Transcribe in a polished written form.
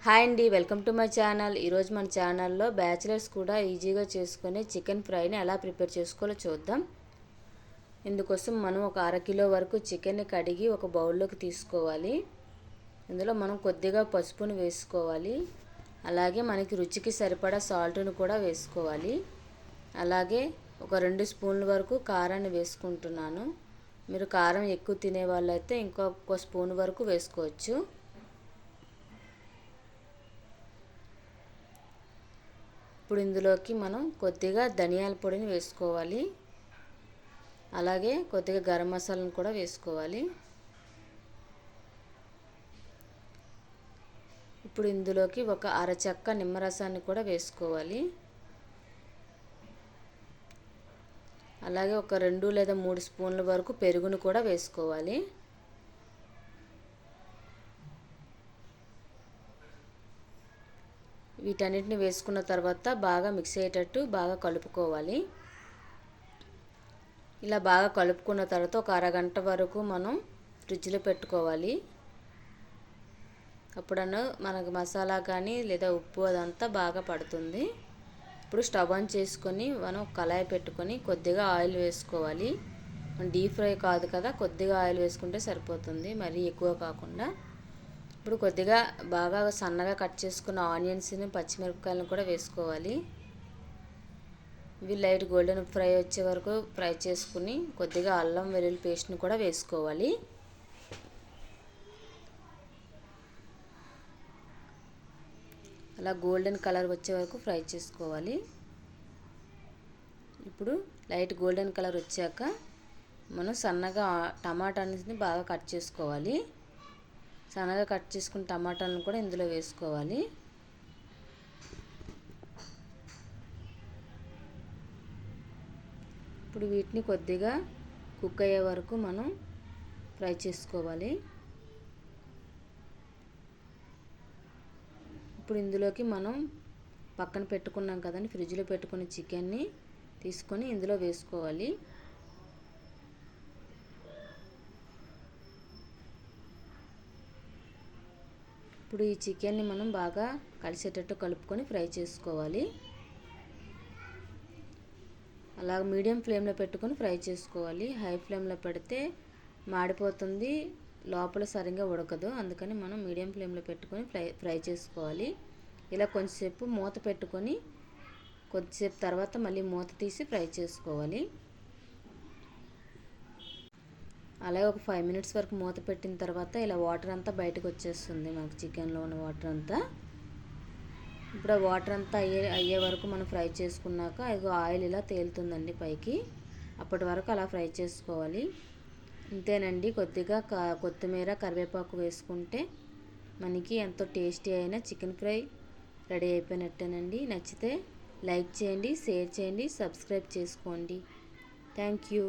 Hi అండి, welcome to my channel. ఈరోజు మన ఛానల్లో బ్యాచిలర్స్ కూడా ఈజీగా చేసుకునే చికెన్ ఫ్రైని ఎలా ప్రిపేర్ చేసుకోవాలో చూద్దాం. ఇందుకోసం మనం ఒక అరకిలో వరకు చికెన్ని కడిగి ఒక బౌల్లోకి తీసుకోవాలి. ఇందులో మనం కొద్దిగా పసుపును వేసుకోవాలి. అలాగే మనకి రుచికి సరిపడా సాల్ట్ను కూడా వేసుకోవాలి. అలాగే ఒక 2 స్పూన్ల వరకు కారాన్ని వేసుకుంటున్నాను. మీరు కారం ఎక్కువ తినే వాళ్ళైతే ఇంకొక స్పూన్ వరకు వేసుకోవచ్చు. ఇప్పుడు ఇందులోకి మనం కొద్దిగా ధనియాల పొడిని వేసుకోవాలి. అలాగే కొద్దిగా గరం మసాలాను కూడా వేసుకోవాలి. ఇప్పుడు ఇందులోకి ఒక అరచెక్క నిమ్మరసాన్ని కూడా వేసుకోవాలి. అలాగే ఒక 2 లేదా 3 స్పూన్ల వరకు పెరుగును కూడా వేసుకోవాలి. వీటన్నిటిని వేసుకున్న తర్వాత బాగా మిక్స్ అయ్యేటట్టు బాగా కలుపుకోవాలి. ఇలా బాగా కలుపుకున్న తర్వాత ఒక అరగంట వరకు మనం ఫ్రిడ్జ్లో పెట్టుకోవాలి. అప్పుడన్నా మనకు మసాలా కానీ లేదా ఉప్పు అదంతా బాగా పడుతుంది. ఇప్పుడు స్టవ్ ఆన్ చేసుకొని మనం కళాయి పెట్టుకొని కొద్దిగా ఆయిల్ వేసుకోవాలి. డీప్ ఫ్రై కాదు కదా, కొద్దిగా ఆయిల్ వేసుకుంటే సరిపోతుంది, మరీ ఎక్కువ కాకుండా. ఇప్పుడు కొద్దిగా బాగా సన్నగా కట్ చేసుకున్న ఆనియన్స్ని, పచ్చిమిరపకాయలను కూడా వేసుకోవాలి. ఇవి లైట్ గోల్డెన్ ఫ్రై వచ్చే వరకు ఫ్రై చేసుకుని కొద్దిగా అల్లం వెల్లుల్లి పేస్ట్ని కూడా వేసుకోవాలి. అలా గోల్డెన్ కలర్ వచ్చే వరకు ఫ్రై చేసుకోవాలి. ఇప్పుడు లైట్ గోల్డెన్ కలర్ వచ్చాక మనం సన్నగా టమాటాని బాగా కట్ చేసుకోవాలి. సన్నగా కట్ చేసుకున్న టమాటాలను కూడా ఇందులో వేసుకోవాలి. ఇప్పుడు వీటిని కొద్దిగా కుక్ అయ్యే వరకు మనం ఫ్రై చేసుకోవాలి. ఇప్పుడు ఇందులోకి మనం పక్కన పెట్టుకున్నాం కదండి, ఫ్రిడ్జ్లో పెట్టుకున్న చికెన్ని తీసుకొని ఇందులో వేసుకోవాలి. ఇప్పుడు ఈ చికెన్ని మనం బాగా కలిసేటట్టు కలుపుకొని ఫ్రై చేసుకోవాలి. అలా మీడియం ఫ్లేమ్లో పెట్టుకొని ఫ్రై చేసుకోవాలి. హై ఫ్లేమ్లో పెడితే మాడిపోతుంది, లోపల సరిగ్గా ఉడకదు. అందుకని మనం మీడియం ఫ్లేమ్లో పెట్టుకొని ఫ్రై చేసుకోవాలి. ఇలా కొంచెంసేపు మూత పెట్టుకొని కొద్దిసేపు తర్వాత మళ్ళీ మూత తీసి ఫ్రై చేసుకోవాలి. అలాగే ఒక 5 మినిట్స్ వరకు మూత పెట్టిన తర్వాత ఇలా వాటర్ అంతా బయటకు వచ్చేస్తుంది, మనకు చికెన్లో ఉన్న వాటర్ అంతా. ఇప్పుడు ఆ వాటర్ అంతా అయ్యే వరకు మనం ఫ్రై చేసుకున్నాక ఇగో ఆయిల్ ఇలా తేలుతుందండి పైకి. అప్పటి వరకు అలా ఫ్రై చేసుకోవాలి. ఇంతేనండి, కొద్దిగా కొత్తిమీర, కరివేపాకు వేసుకుంటే మనకి ఎంతో టేస్టీ అయిన చికెన్ ఫ్రై రెడీ అయిపోయినట్టేనండి. నచ్చితే లైక్ చేయండి, షేర్ చేయండి, సబ్స్క్రైబ్ చేసుకోండి. Thank you.